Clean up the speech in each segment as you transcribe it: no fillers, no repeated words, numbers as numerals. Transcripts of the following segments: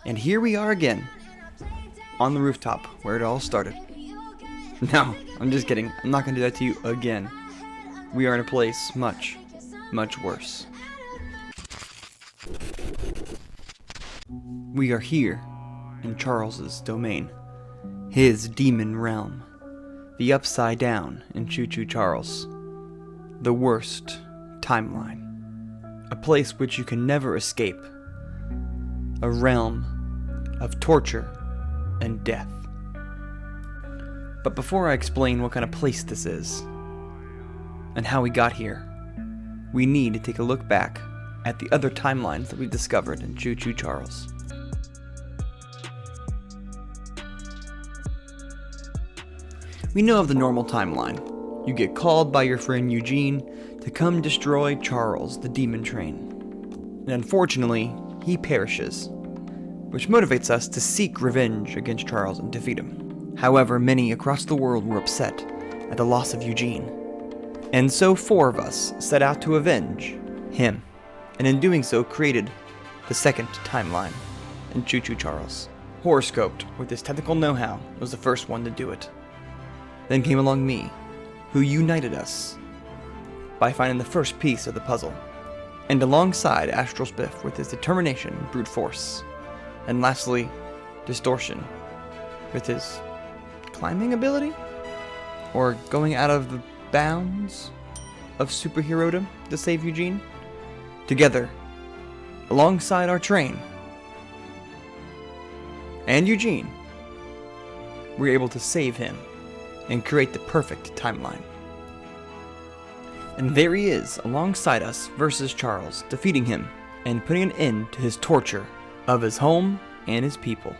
And here we are again, on the rooftop, where it all started. No, I'm just kidding. I'm not going to do that to you again. We are in a place much, much worse. We are here, in Charles's domain. His demon realm. The Upside Down in Choo-Choo Charles. The worst timeline. A place which you can never escape. A realm of torture and death. But before I explain what kind of place this is, and how we got here, we need to take a look back at the other timelines that we discovered in Choo-Choo Charles. We know of the normal timeline. You get called by your friend Eugene to come destroy Charles, the demon train. And unfortunately, he perishes, which motivates us to seek revenge against Charles and defeat him. However, many across the world were upset at the loss of Eugene. And so 4 of us set out to avenge him, and in doing so created the second timeline in Choo-Choo Charles. Horoscoped with his technical know-how was the first one to do it. Then came along me, who united us by finding the first piece of the puzzle, and alongside Astral Spiff with his determination and brute force, and lastly, Distortion with his climbing ability? Or going out of the bounds of superherodom to save Eugene? Together, alongside our train, and Eugene, we're able to save him and create the perfect timeline. And there he is, alongside us versus Charles, defeating him and putting an end to his torture of his home and his people.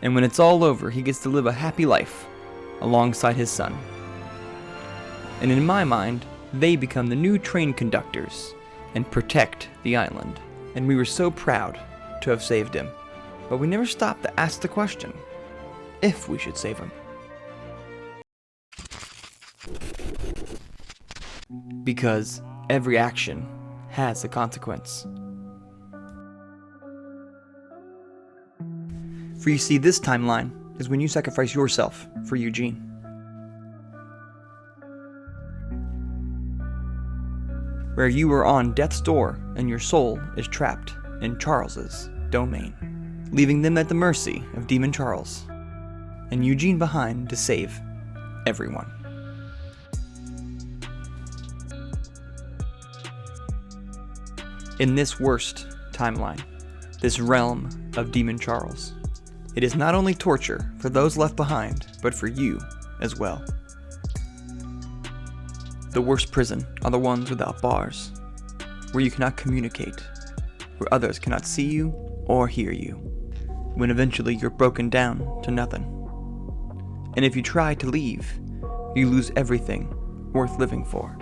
And when it's all over, he gets to live a happy life alongside his son. And in my mind, they become the new train conductors and protect the island. And we were so proud to have saved him. But we never stopped to ask the question, if we should save him. Because every action has a consequence. For you see, this timeline is when you sacrifice yourself for Eugene. Where you are on death's door and your soul is trapped in Charles's domain, leaving them at the mercy of Demon Charles, and Eugene behind to save everyone. In this worst timeline, this realm of Demon Charles, it is not only torture for those left behind, but for you as well. The worst prison are the ones without bars, where you cannot communicate, where others cannot see you or hear you, when eventually you're broken down to nothing. And if you try to leave, you lose everything worth living for.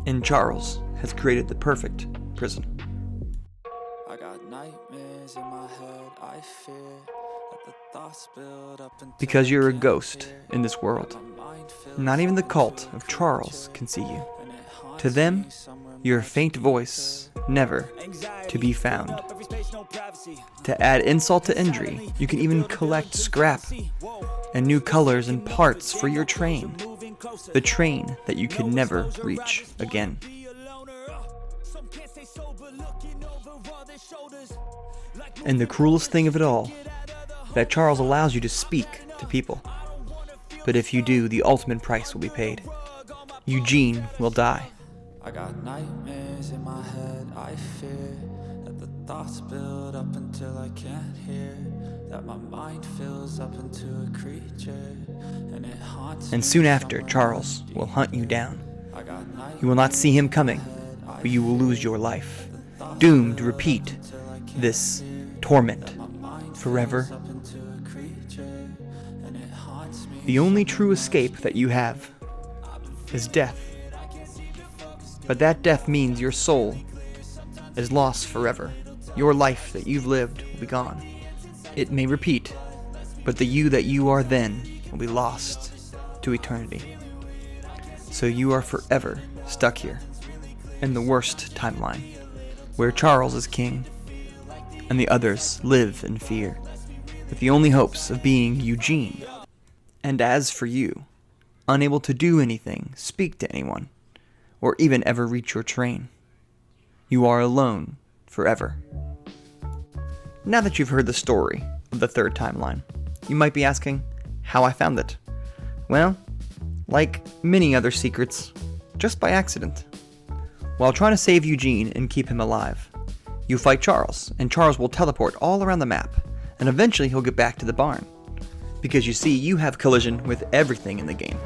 And Charles has created the perfect prison. I got nightmares in my head, I fear that the thoughts build up until Because you're a ghost in this world. Not even the cult of Charles can see you. To them, you're a faint voice, never to be found. To add insult to injury, you can even collect scrap and new colors and parts for your train. The train that you could never reach again. And the cruelest thing of it all, that Charles allows you to speak to people. But if you do, the ultimate price will be paid. Eugene will die. I got nightmares in my head, I fear that the thoughts build up until I can't hear, that my mind fills up into a creature, and it haunts And soon after, Charles will hunt you down. I got You will not see him coming, but you will lose your life, doomed to repeat this torment forever. The only true escape that you have is death. But that death means your soul is lost forever. Your life that you've lived will be gone. It may repeat, but the you that you are then will be lost to eternity. So you are forever stuck here in the worst timeline, where Charles is king, and the others live in fear, with the only hopes of being Eugene. And as for you, unable to do anything, speak to anyone, or even ever reach your train, you are alone forever. Now that you've heard the story of the third timeline, you might be asking how I found it. Well, like many other secrets, just by accident. While trying to save Eugene and keep him alive, you fight Charles, and Charles will teleport all around the map, and eventually he'll get back to the barn. Because you see, you have collision with everything in the game.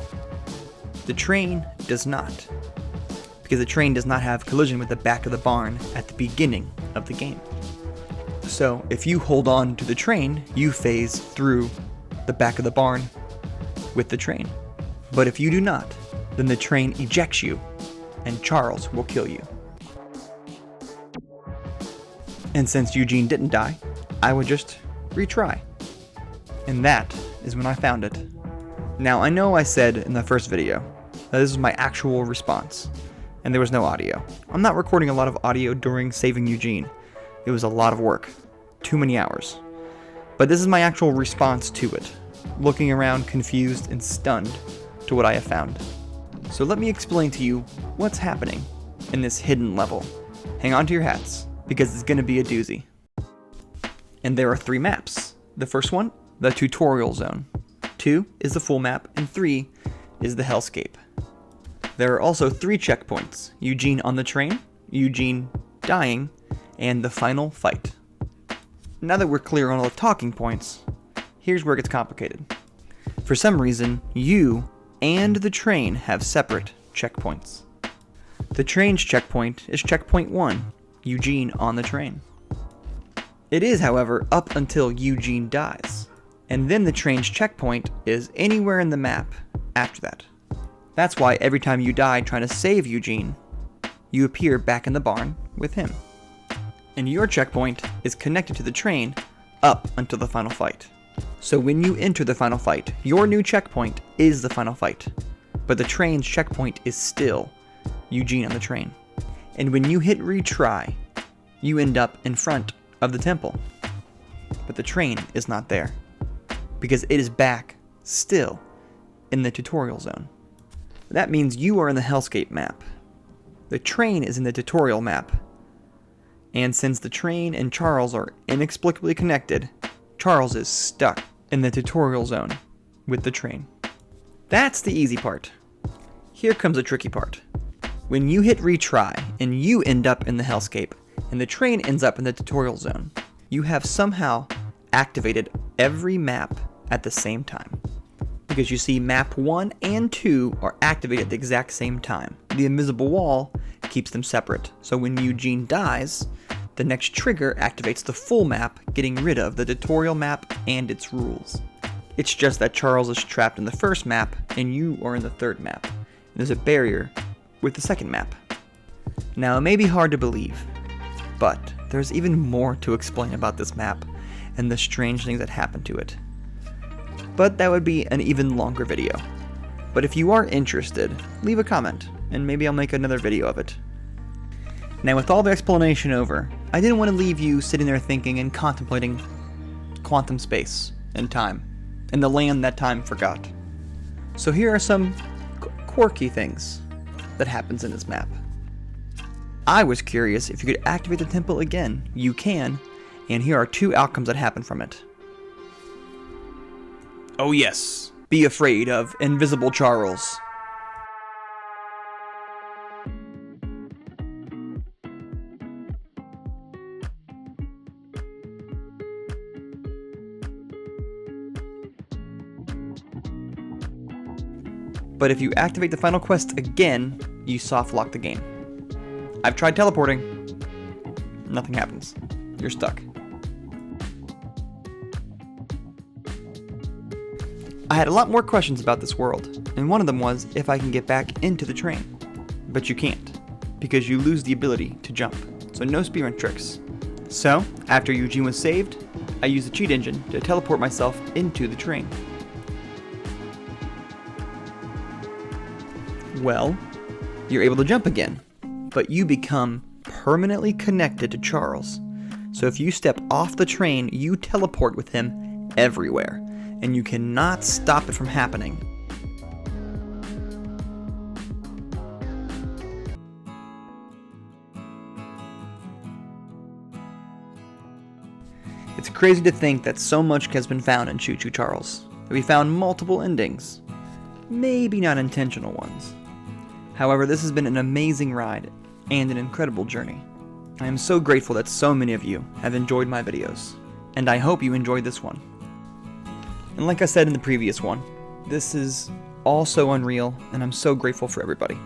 The train does not. Because the train does not have collision with the back of the barn at the beginning of the game. So, if you hold on to the train, you phase through the back of the barn with the train. But if you do not, then the train ejects you, and Charles will kill you. And since Eugene didn't die, I would just retry. And that is when I found it. Now, I know I said in the first video that this was my actual response, and there was no audio. I'm not recording a lot of audio during saving Eugene. It was a lot of work. Too many hours. But this is my actual response to it, looking around confused and stunned to what I have found. So let me explain to you what's happening in this hidden level. Hang on to your hats, because it's going to be a doozy. And there are 3 maps. The first one, the tutorial zone. 2 is the full map, and 3 is the hellscape. There are also 3 checkpoints: Eugene on the train, Eugene dying, and the final fight. Now that we're clear on all the talking points, here's where it gets complicated. For some reason, you and the train have separate checkpoints. The train's checkpoint is checkpoint 1, Eugene on the train. It is, however, up until Eugene dies, and then the train's checkpoint is anywhere in the map after that. That's why every time you die trying to save Eugene, you appear back in the barn with him. And your checkpoint is connected to the train up until the final fight. So when you enter the final fight, your new checkpoint is the final fight, but the train's checkpoint is still Eugene on the train. And when you hit retry, you end up in front of the temple, but the train is not there, because it is back still in the tutorial zone. That means you are in the hellscape map. The train is in the tutorial map. And since the train and Charles are inexplicably connected, Charles is stuck in the tutorial zone with the train. That's the easy part. Here comes the tricky part. When you hit retry and you end up in the hellscape and the train ends up in the tutorial zone, you have somehow activated every map at the same time. Because you see, map 1 and 2 are activated at the exact same time. The invisible wall keeps them separate, so when Eugene dies, the next trigger activates the full map, getting rid of the tutorial map and its rules. It's just that Charles is trapped in the first map and you are in the third map. And there's a barrier with the second map. Now, it may be hard to believe, but there's even more to explain about this map and the strange things that happen to it. But that would be an even longer video. But if you are interested, leave a comment, and maybe I'll make another video of it. Now, with all the explanation over, I didn't want to leave you sitting there thinking and contemplating quantum space and time, and the land that time forgot. So here are some quirky things that happens in this map. I was curious if you could activate the temple again. You can, and here are 2 outcomes that happen from it. Oh yes, be afraid of Invisible Charles. But if you activate the final quest again, you soft lock the game. I've tried teleporting. Nothing happens. You're stuck. I had a lot more questions about this world, and one of them was if I can get back into the train. But you can't, because you lose the ability to jump, so no speedrun tricks. So, after Eugene was saved, I used the cheat engine to teleport myself into the train. Well, you're able to jump again, but you become permanently connected to Charles. So if you step off the train, you teleport with him everywhere, and you cannot stop it from happening. It's crazy to think that so much has been found in Choo-Choo Charles, that we found multiple endings. Maybe not intentional ones. However, this has been an amazing ride and an incredible journey. I am so grateful that so many of you have enjoyed my videos, and I hope you enjoyed this one. And like I said in the previous one, this is all so unreal, and I'm so grateful for everybody.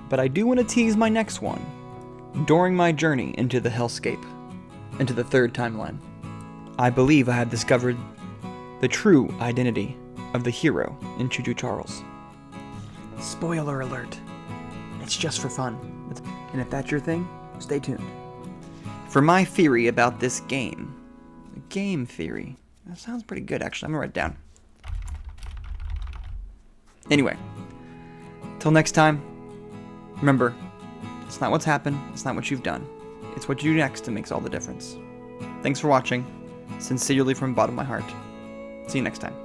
But I do want to tease my next one, during my journey into the hellscape, into the third timeline. I believe I have discovered the true identity of the hero in Choo-Choo Charles. Spoiler alert. It's just for fun. And if that's your thing, stay tuned. For my theory about this game, the game theory, that sounds pretty good actually, I'm gonna write it down. Anyway, till next time, remember, it's not what's happened, it's not what you've done, it's what you do next that makes all the difference. Thanks for watching, sincerely from the bottom of my heart. See you next time.